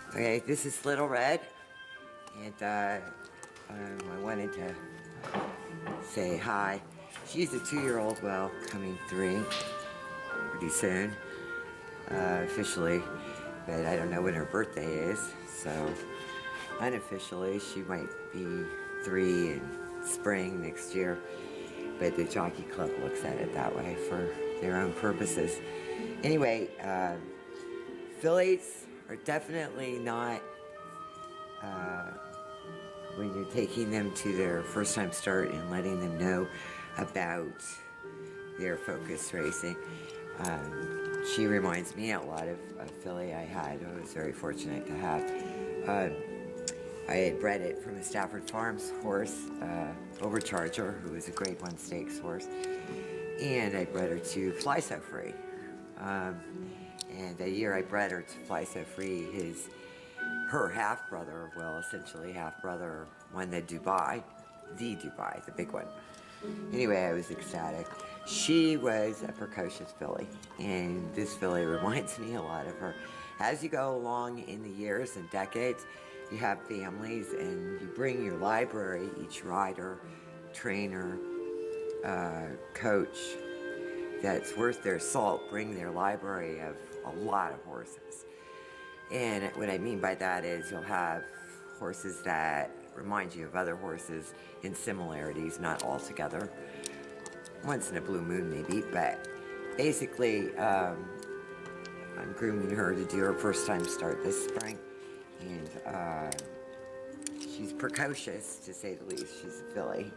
Okay, this is Little Red, and I wanted to say hi. She's a 2-year-old, well, coming 3 pretty soon, officially, but I don't know when her birthday is, so unofficially she might be 3 in spring next year, but the Jockey Club looks at it that way for their own purposes. Anyway, fillies are definitely not when you're taking them to their first time start and letting them know about their focus racing. She reminds me a lot of a filly I had. I was very fortunate to have. I had bred it from a Stafford Farms horse, Overcharger, who was a Grade 1 stakes horse, and I bred her to Fly So Free. And the year I bred her to Fly So Free, her half-brother, well, essentially half-brother, won the Dubai, the big one. Anyway, I was ecstatic. She was a precocious filly, and this filly reminds me a lot of her. As you go along in the years and decades, you have families, and you bring your library, each rider, trainer, coach, that's worth their salt, bring their library of a lot of horses. And what I mean by that is you'll have horses that remind you of other horses in similarities, not all together. Once in a blue moon maybe, but basically I'm grooming her to do her first time start this spring. And she's precocious, to say the least. She's a filly.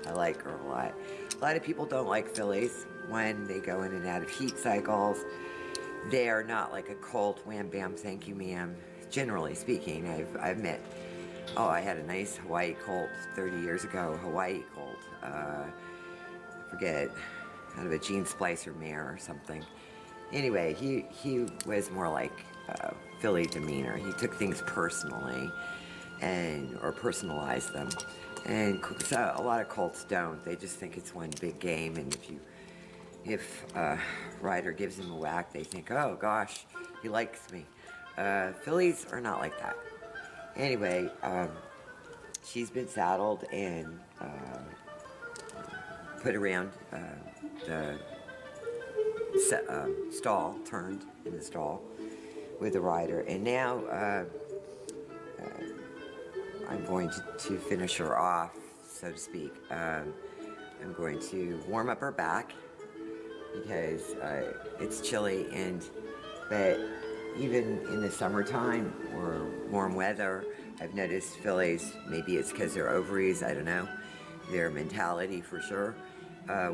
I like her a lot. A lot of people don't like fillies when they go in and out of heat cycles. They are not like a colt, wham bam, thank you ma'am. Generally speaking, I've met, I had a nice Hawaii colt 30 years ago, Hawaii colt. I forget, out of a Gene Splicer mare or something. Anyway, he was more like filly demeanor. He took things personally or personalized them. And so a lot of colts don't. They just think it's one big game, and if a rider gives him a whack, they think, oh gosh, he likes me. Fillies are not like that. Anyway, she's been saddled and put around the stall, turned in the stall with the rider, and now I'm going to finish her off, so to speak. I'm going to warm up her back because it's chilly, but even in the summertime or warm weather, I've noticed fillies, maybe it's because they're ovaries, I don't know, their mentality for sure.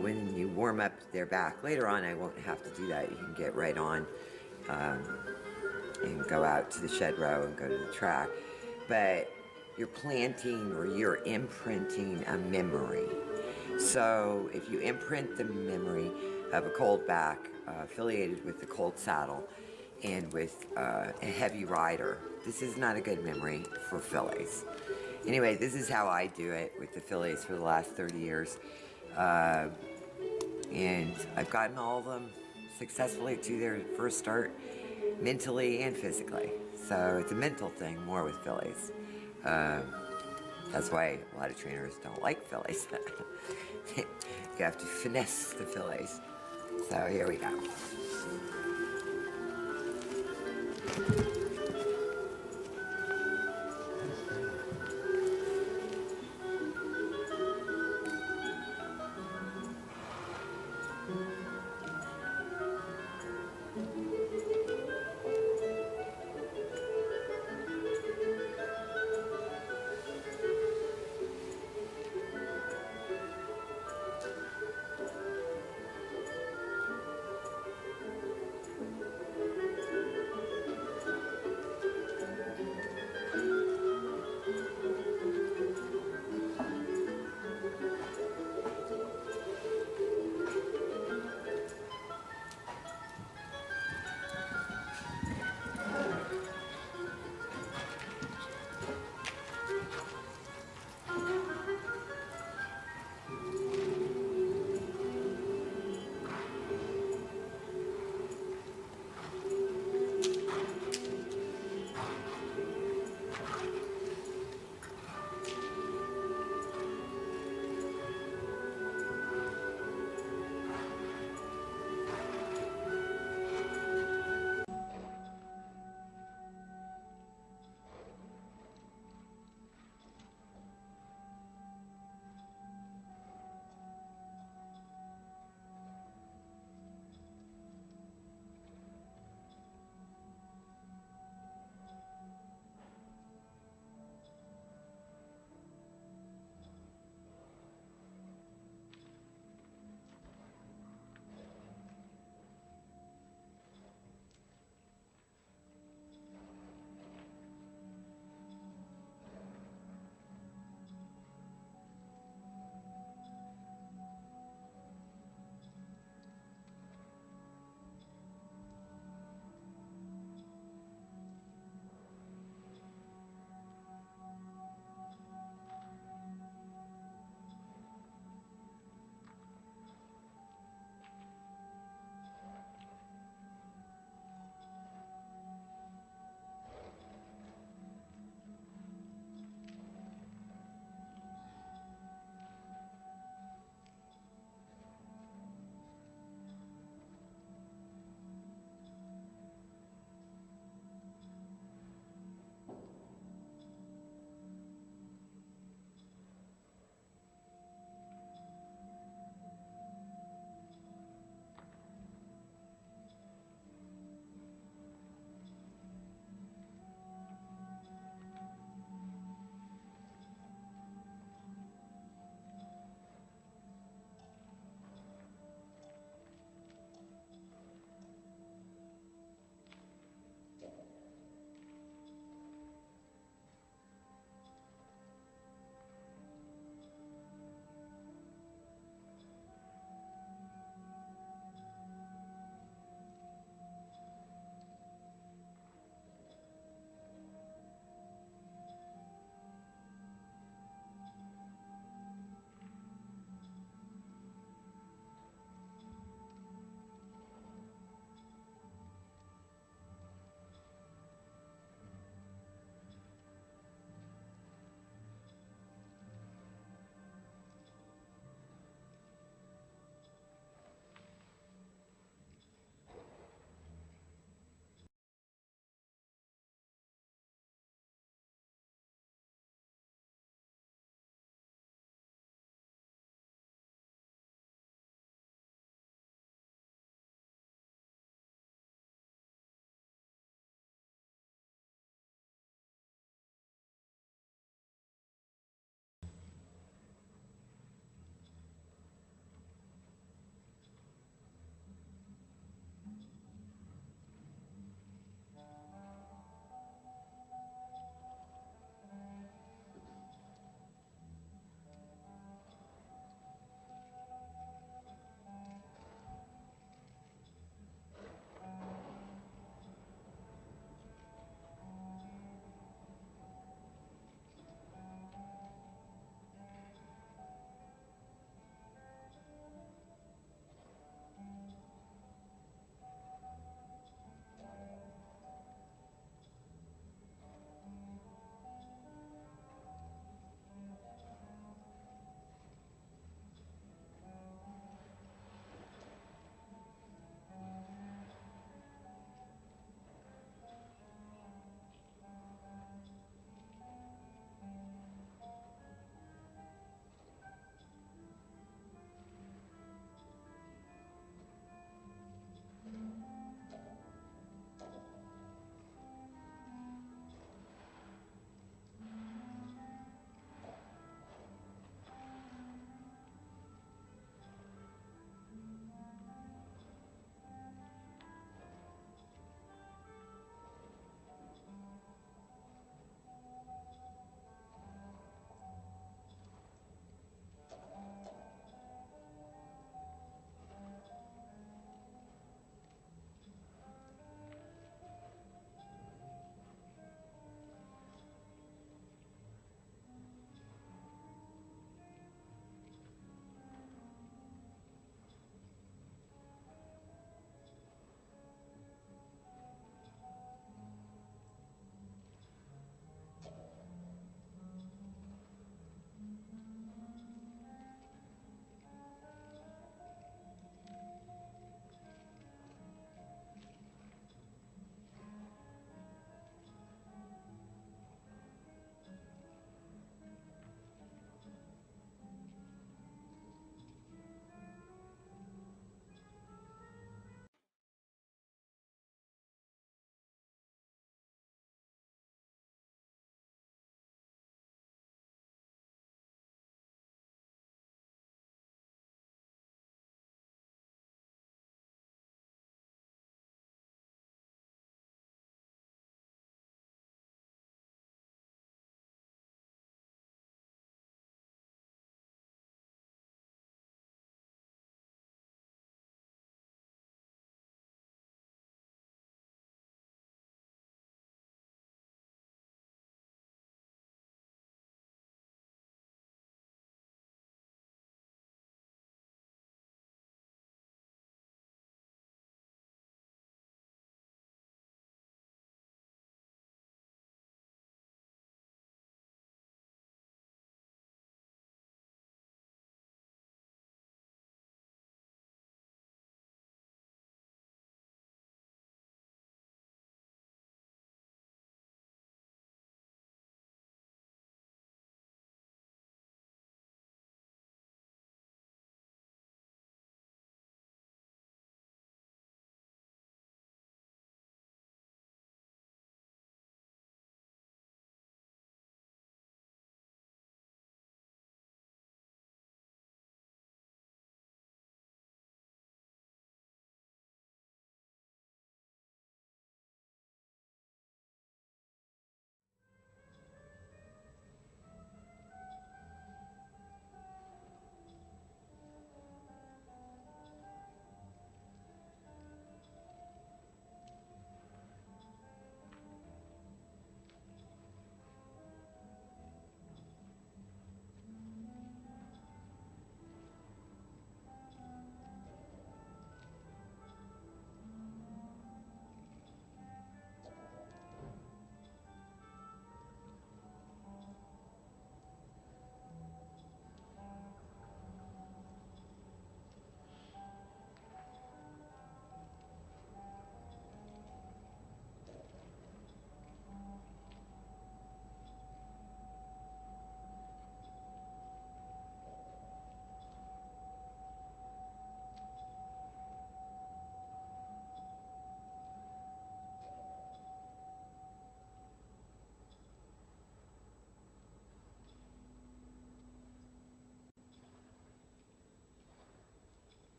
When you warm up their back, later on I won't have to do that. You can get right on and go out to the shed row and go to the track. But you're planting or you're imprinting a memory. So if you imprint the memory of a colt back affiliated with the colt saddle and with a heavy rider, this is not a good memory for fillies. Anyway, this is how I do it with the fillies for the last 30 years. And I've gotten all of them successfully to their first start, mentally and physically. So it's a mental thing more with fillies. That's why a lot of trainers don't like fillies. You have to finesse the fillies. So here we go.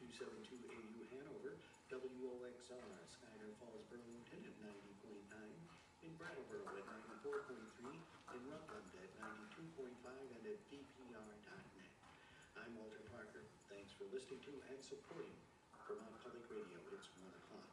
272AU Hanover, WOXR, Skyler Falls, Burlington at 90.9, in Brattleboro at 94.3, in Rutland at 92.5, and at DPR.net. I'm Walter Parker. Thanks for listening to and supporting Vermont Public Radio. It's 1 o'clock.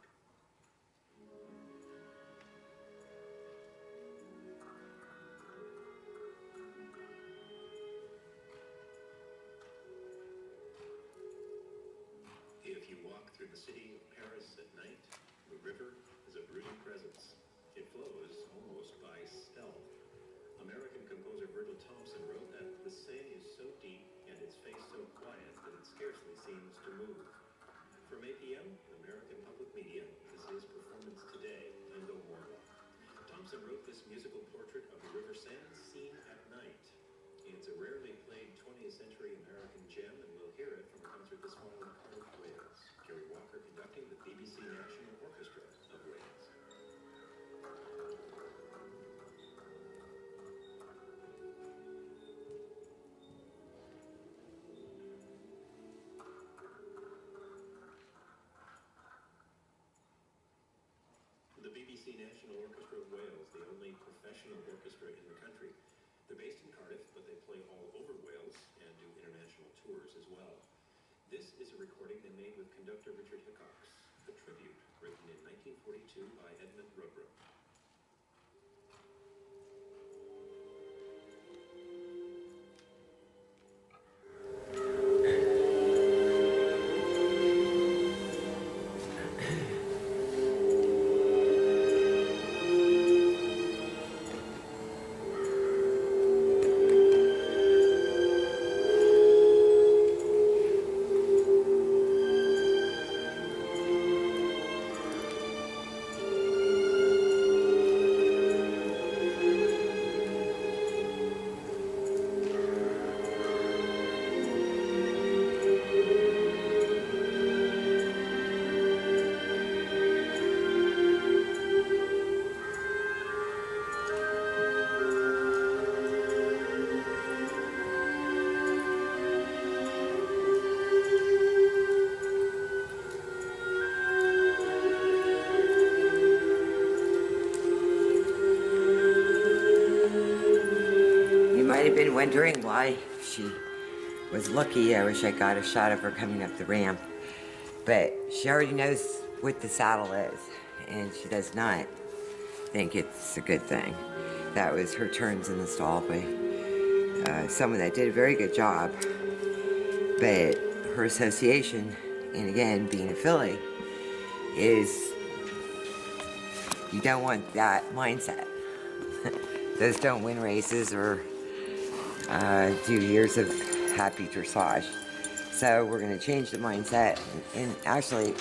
If you walk through the city of Paris at night, the river is a brooding presence. It flows almost by stealth. American composer Virgil Thompson wrote that the Seine is so deep and its face so quiet that it scarcely seems to move. From APM, American Public Media, this is Performance Today and Go More. Thompson wrote this musical portrait of the River Seine seen at night. It's a rarely played 20th century American gem, and we'll hear it from a concert this fall in Cardiff, Wales. Kerry Walker conducting the BBC National Orchestra of Wales. The BBC National Orchestra of Wales, the only professional orchestra in the country. They're based in Cardiff, but they play all over Wales and do international tours as well. This is a recording they made with conductor Richard Hickox, a tribute written in 1942 by Edmund Rubro. Might have been wondering why she was lucky. I wish I got a shot of her coming up the ramp. But she already knows what the saddle is, and she does not think it's a good thing. That was her turns in the stall by someone that did a very good job. But her association, and again, being a filly, is you don't want that mindset. Those don't win races or do years of happy dressage. So we're going to change the mindset, and actually,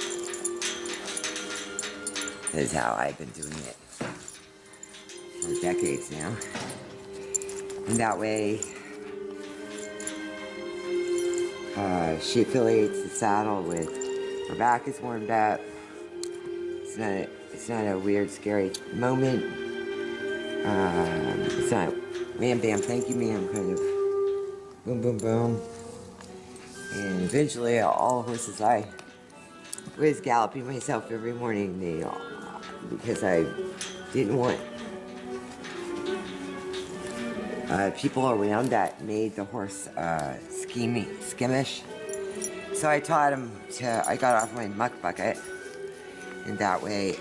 this is how I've been doing it for decades now. And that way, she affiliates the saddle with her back is warmed up. It's not a weird, scary moment. It's not wham bam, thank you ma'am, kind of boom boom boom. And eventually all horses I was galloping myself every morning, because I didn't want people around that made the horse skimmish. So I taught him I got off my muck bucket, and that way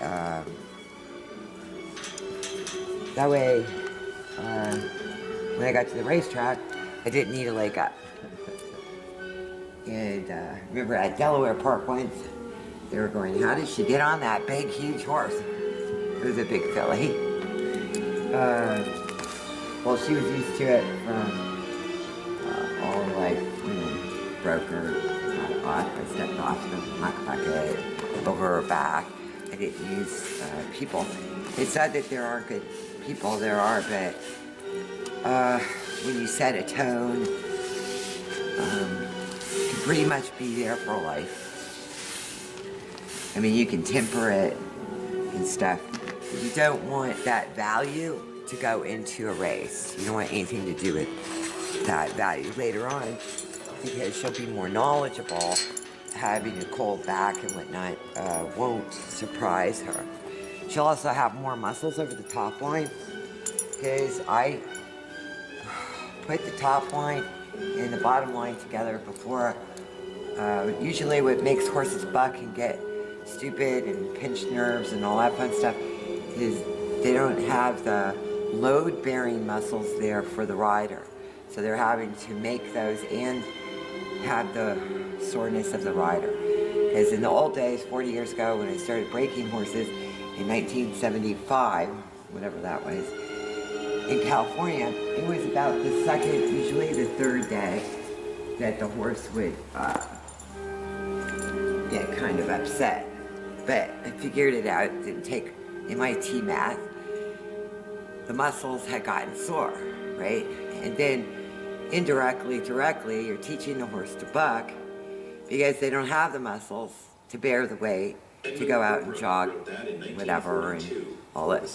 when I got to the racetrack, I didn't need a leg up. And remember at Delaware Park once, they were going, how did she get on that big, huge horse? It was a big filly. Well, she was used to it from all life, broke her off. I stepped off the muck bucket over her back. I didn't use people. It's not that there aren't good people, there are, but when you set a tone, you can pretty much be there for life. I mean, you can temper it and stuff. But you don't want that value to go into a race. You don't want anything to do with that value later on, because she'll be more knowledgeable having a cold back and whatnot won't surprise her. She'll also have more muscles over the top line because I put the top line and the bottom line together before. Usually what makes horses buck and get stupid and pinch nerves and all that fun stuff is they don't have the load-bearing muscles there for the rider. So they're having to make those and have the soreness of the rider. Because in the old days, 40 years ago, when I started breaking horses in 1975, whatever that was, in California, it was about the second, usually the third day, that the horse would get kind of upset. But I figured it out. It didn't take MIT math. The muscles had gotten sore, right? And then indirectly, directly, you're teaching the horse to buck because they don't have the muscles to bear the weight to go out and jog, whatever, and all that.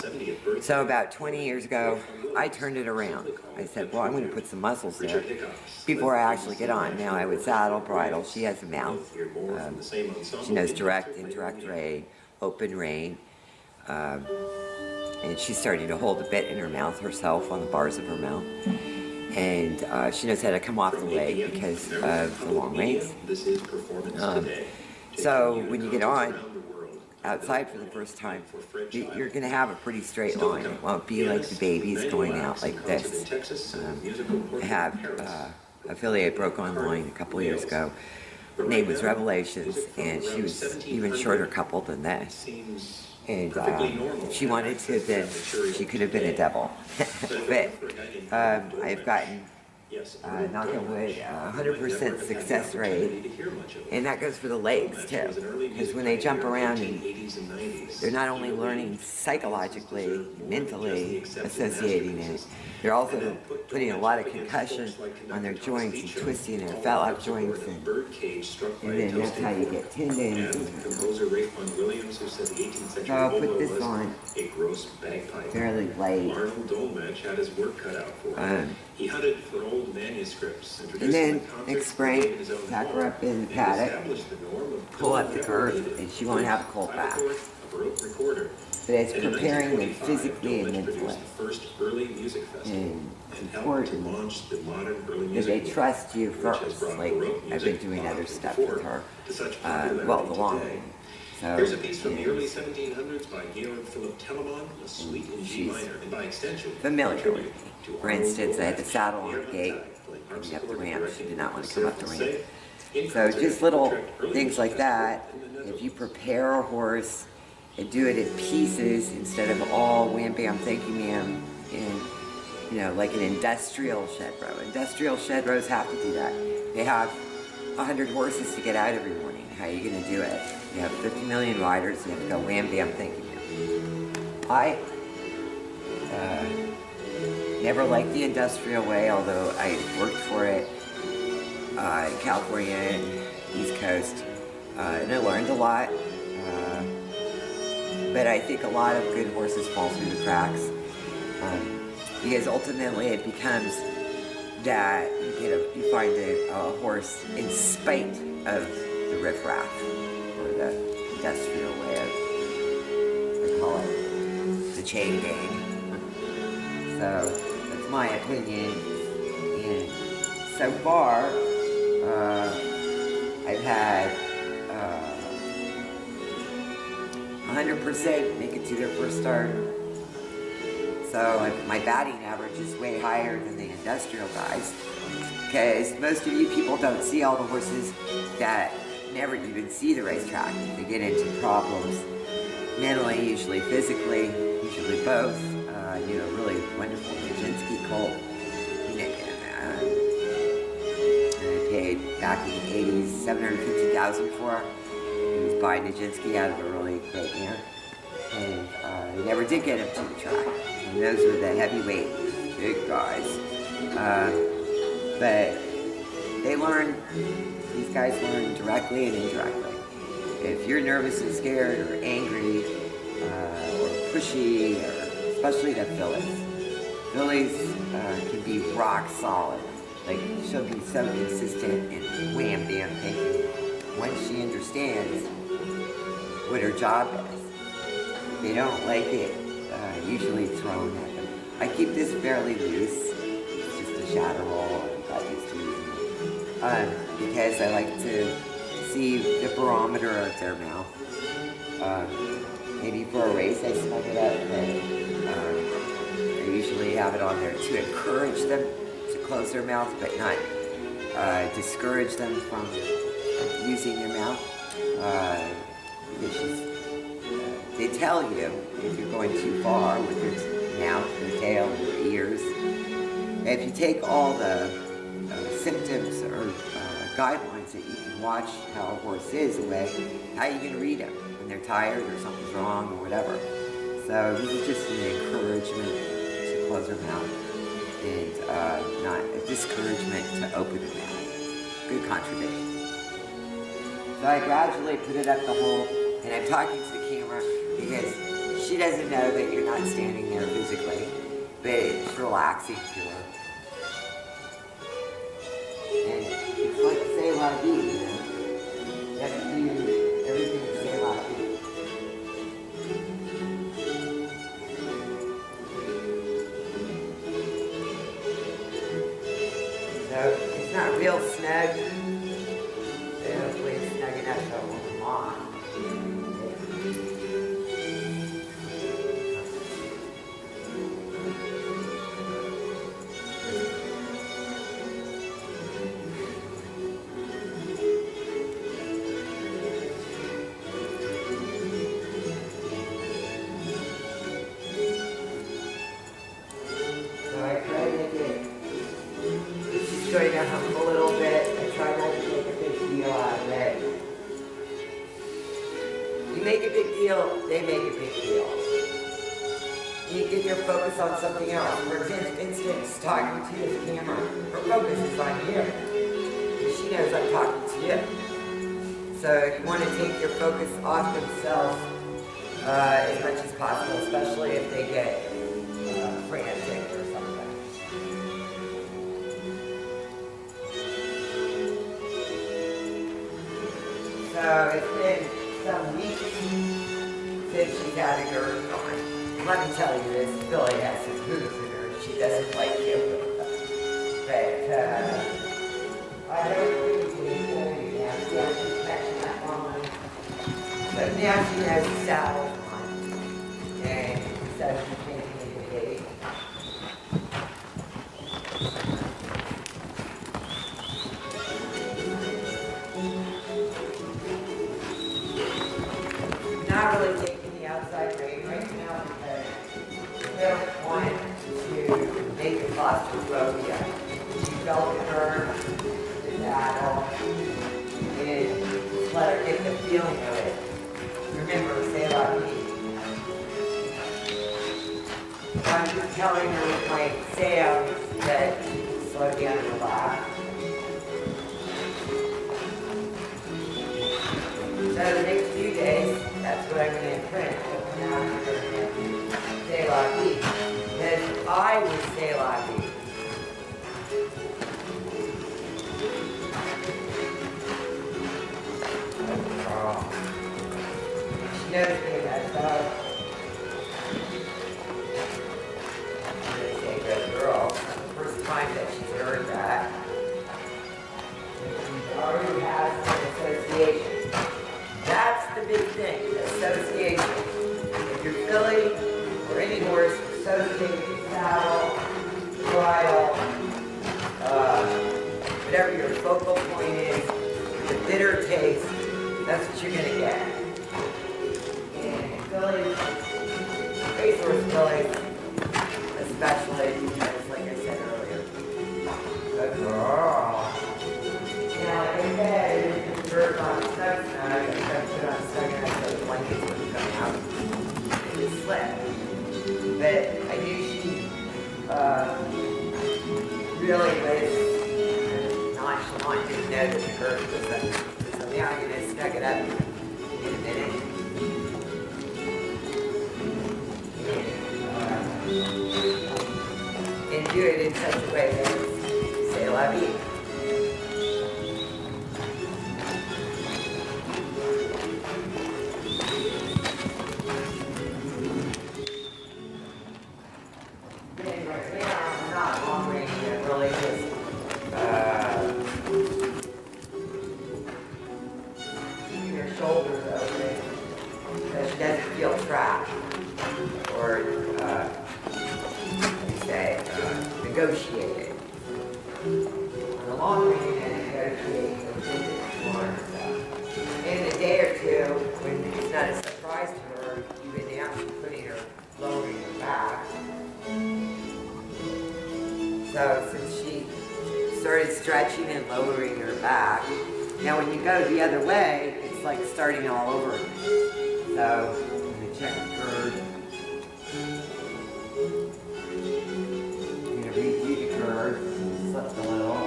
So about 20 years ago, I turned it around. I said, well, I'm going to put some muscles there before I actually get on. Now I would saddle, bridle. She has a mouth. She knows direct, indirect rein, open rein. And she's starting to hold a bit in her mouth herself on the bars of her mouth. And she knows how to come off the leg because of the long reins. So when you get on outside for the first time, you're going to have a pretty straight line. It won't be like the babies going out like this. I have a filly I broke online a couple years ago. Her name was Revelations, and she was even shorter coupled than this. And if she wanted to, then she could have been a double. But I've gotten, knock on wood, 100% success rate. And that goes for the legs too. Because when they jump around, and they're not only learning psychologically, mentally associating it, they're also putting a lot of concussion on their joints and twisting their fat lap joints. And then that's how you get tendons. So I'll put this on fairly light. He hunted for old manuscripts. And then next spring, pack her up in the paddock, pull up the girth, and she won't have a cold back. But it's preparing them physically and mentally. And it's important that they trust you first. Like I've been doing other stuff with her. Well, the long way. So, here's a piece from the early 1700s by Georg Philipp Telemann, a sweet and G minor, and by extension, familiar with me. For instance, I had the saddle on the gate coming up the ramp. She did not want to come up the ramp. So just little things like that. If you prepare a horse and do it in pieces instead of all wham bam thank you ma'am in, you know, like an industrial shed row. Industrial shed rows have to do that. They have 100 horses to get out every morning. How are you going to do it? You have 50 million riders, you have to go wham bam thank you ma'am. I never liked the industrial way, although I worked for it in California and East Coast, and I learned a lot. But I think a lot of good horses fall through the cracks because ultimately it becomes that you find a horse in spite of the riffraff or the industrial way of, I call it, the chain gang. So that's my opinion. And so far, I've had 100% make it to their first start. So my batting average is way higher than the industrial guys. Because most of you people don't see all the horses that never even see the racetrack. They get into problems mentally, usually physically, usually both. Really wonderful Nijinsky colt. I paid back in the 80s $750,000 for. He was by Nijinsky out of a really great mare. And they never did get him to the track. And those were the heavyweight big guys. But they learn, these guys learn directly and indirectly. If you're nervous and scared or angry or pushy, or especially the fillies. Fillies can be rock solid. Like she'll be so consistent and wham bam thank you. once she understands what her job is. They don't like it usually thrown at them. I keep this fairly loose. It's just a shadow roll. I got used to using it. Because I like to see the barometer of their mouth. Maybe for a race I snug it up, but I usually have it on there to encourage them to close their mouth, but not discourage them from using their mouth. They tell you if you're going too far with your mouth, your tail, and your ears. If you take all the symptoms or guidelines that you can watch how a horse is away, how are you going to read them when they're tired or something's wrong or whatever? So this is just an encouragement to close their mouth and not a discouragement to open their mouth. Good contradiction. So I gradually put it up the hole, and I'm talking to the camera because she doesn't know that you're not standing there physically, but it's relaxing to her. And it's like say la vie, you know? You have to do everything to say la vie. So it's not real snug. So hopefully it's snug enough so it won't come on. Going to hump a little bit. I try not to make a big deal out of it. You make a big deal, they make a big deal. You get your focus on something else. For instance, talking to the camera. Her focus is on you. And she knows I'm talking to you. So you want to take your focus off themselves as much as possible, especially if they get frantic or something. So it's been some weeks since she's had a girth on. Let me tell you this, Billy has his hooves in her. She doesn't like you. But I don't think she's going to now. See how she's catching that on. But now she has a saddle on. And so she's making it a day. Not really taking the outside rein right now because I don't want to make it claustrophobia. She felt in her, the saddle, and just let her get the feeling of it. Remember, say la vie. I'm just telling her with my sounds that slow down and relax. So the next few days, that's what I'm going to imprint. Now I'm going to say la vie. Because I would say la vie. Oh. She knows me that stuff. I'm going to say good girl. It's the first time that she's heard that. She already has an association. That's the big thing, association. If your filly or any horse associates with saddle, bridle, whatever your focal point is, the bitter taste, that's what you're going to get. And fillies, racehorse fillies, especially, because like I said earlier, good girl. Now, like I said, birds on the snug, I put on snug and I put blankets when you come out. It just slipped. But I knew she really was nonchalant, didn't know that the girth was up. So now I'm going to snug it up in a minute. And do it in such a way that it's say la vie. shoulders open so she doesn't feel trapped or, negotiated. On the long way, you're going to negotiate more stuff. In a day or two, when it's not a surprise to her, even now she's putting her, lowering her back. So since she started stretching and lowering her back, now when you go the other way, it's like starting all over again. So I'm going to check the curve. I'm going to redo the curve. Slipped a little.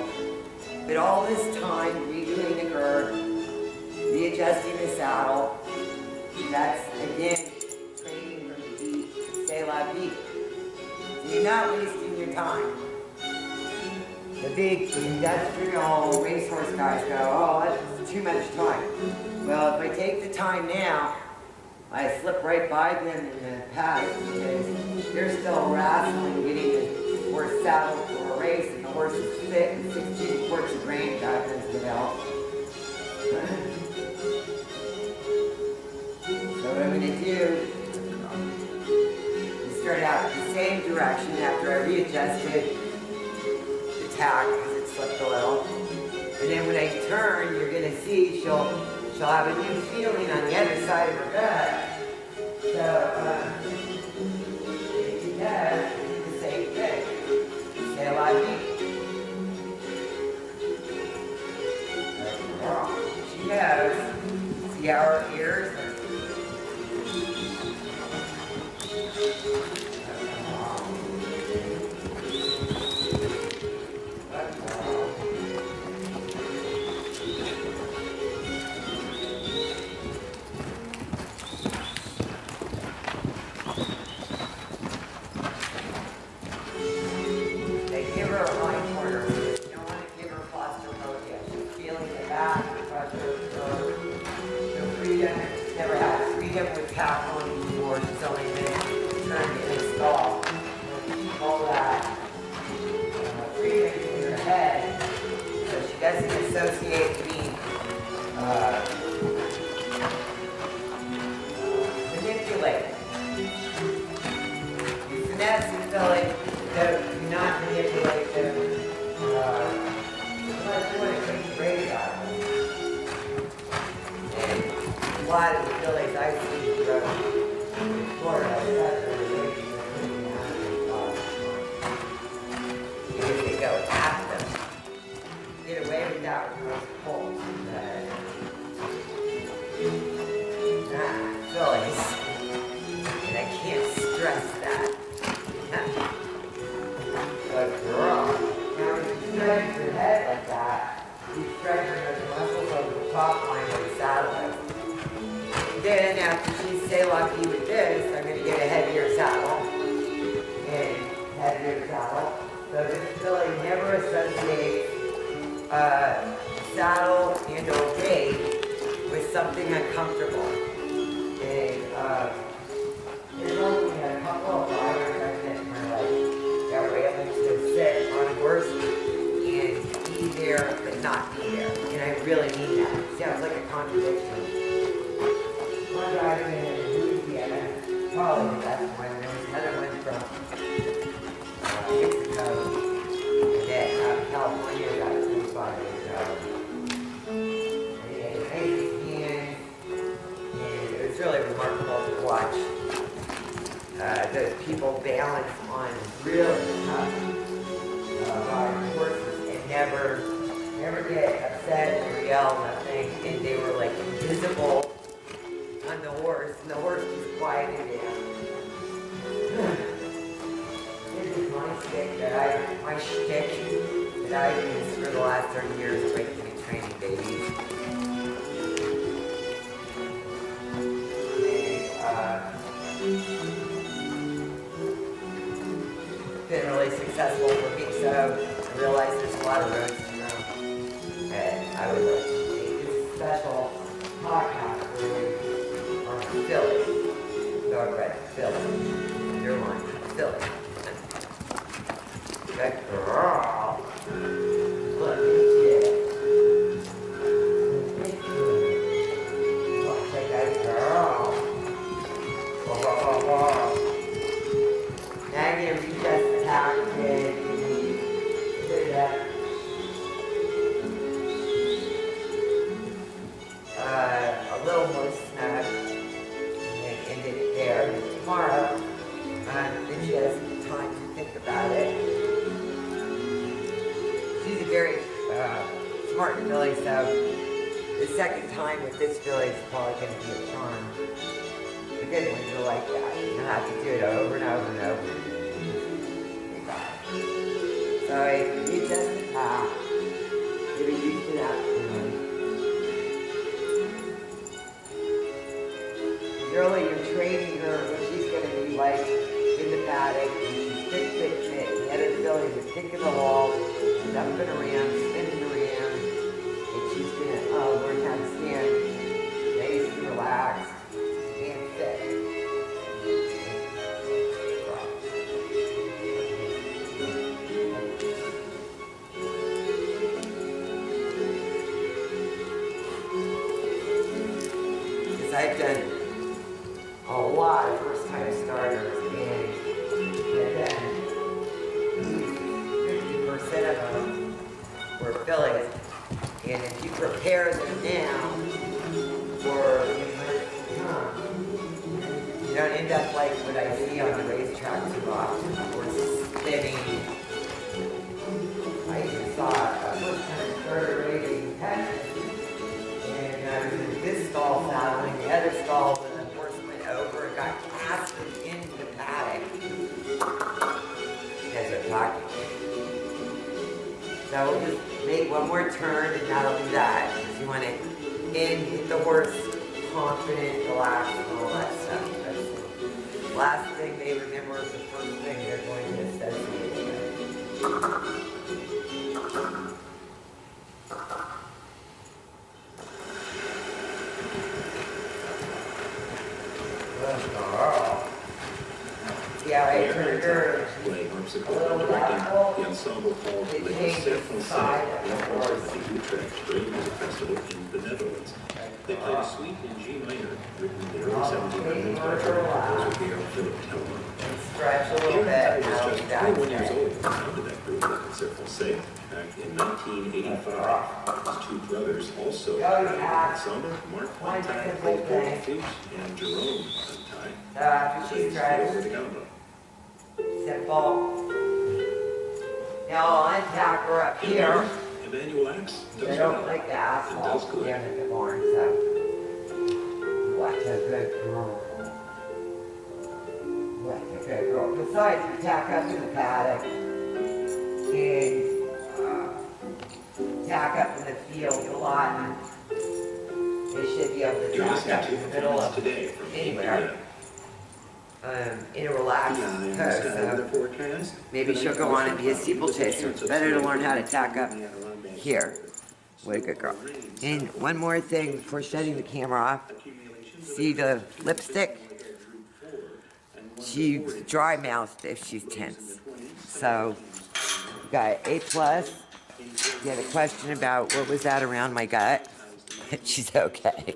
But all this time, redoing the curve, readjusting the saddle, that's again training from the beat, c'est la vie. So you're not wasting your time. The big industrial racehorse guys go, oh, that's too much time. Well, if I take the time now, I slip right by them in the paddock because they're still wrestling, getting the horse saddled for a race, and the horse is sick and 16 quarts of grain God knows what else. So what I'm going to do is start out the same direction after I readjusted tack because it slipped a little. And then when I turn, you're going to see she'll have a new feeling on the other side of her gut. So, if she does, it's the same thing. C'est la vie. She knows. See how her ears are. Then after she's say lucky with this, I'm going to get a heavier saddle and heavier saddle. So this filly never associates saddle and or gait with something uncomfortable. And there's only a couple of riders I think that were able to sit on a horse and be there but not be there. And I really mean that. It sounds like a contradiction. One rider in Louisiana, probably the best one. There was another one from Mexico, and then California got 25 years ago. And he had amazing hands, and it was really remarkable to watch those people balance on really tough riding horses and never get upset or yell, nothing, and they were like invisible on the horse, and the horse just quieted down. This is my shtick that I used for the last 30 years of raising and training babies. And been really successful for me, so I realized there's a lot of roads to run. And I would like to make this special podcast where Philly. Lil Red, Philly. You're one. Philly. Good girl. Look at you. Look. snug. And ended it there. And tomorrow, then she has time to think about it. She's a very smart filly, so the second time with this filly is probably going to be a charm. The good ones are like that. You don't have to do it over and over and over. So you just get used to that. Early, you're training her what she's going to be like in the paddock. She's fit. The other fillies are kicking the wall, jumping around, spinning around, and she's going to learn how to stand nice and relaxed and fit. Because I've done a lot of first-time starters, and then 50% of them were fillies. And if you prepare them now for the event to come, you don't end up like what I see on the racetrack too often, or spinning. I even saw a first-time starter racing Texas, and I was in this stall saddling the other stall, and the horse went over and got casted into the paddock. You guys are talking. So we'll just make one more turn, and that'll be that. Because you want to hit the horse confident, relaxed, and all that stuff. That's the last thing they remember is the first thing they're going to associate with. Yeah, I turned her Playing a harpsichord little and directing lateral. the ensemble called It Le changed Concert the Français, side of the horse. in Utrecht during the music festival in the Netherlands. They played a suite in G minor, written in the early 1700s by German composer Philip Telman. Stretch a little Aaron bit. was Now just be back 21 years today. old when he founded that group, Le Concert Français, back in 1985. His two brothers also had an ensemble, Mark One Montai simple played both thing. flute, and Jerome Montai So after she plays stretched, the gamba. simple. Now I'll untack her up here. Emmanuel Axe does They don't well. like the It does asphalt good. down at the barn, so. What a good girl. What a good girl. Besides, we tack up in the paddock and tack up in the field a lot. And they should be able to You're tack listening up to in the middle Performance of Today from anywhere. In a relaxed post, so maybe she'll go on and be a steeplechaser. It's better to learn how to tack up here. What a good girl. And one more thing before shutting the camera off. See the lipstick? She's dry mouthed if she's tense. So, you got A+. You had a question about what was that around my gut? She's okay.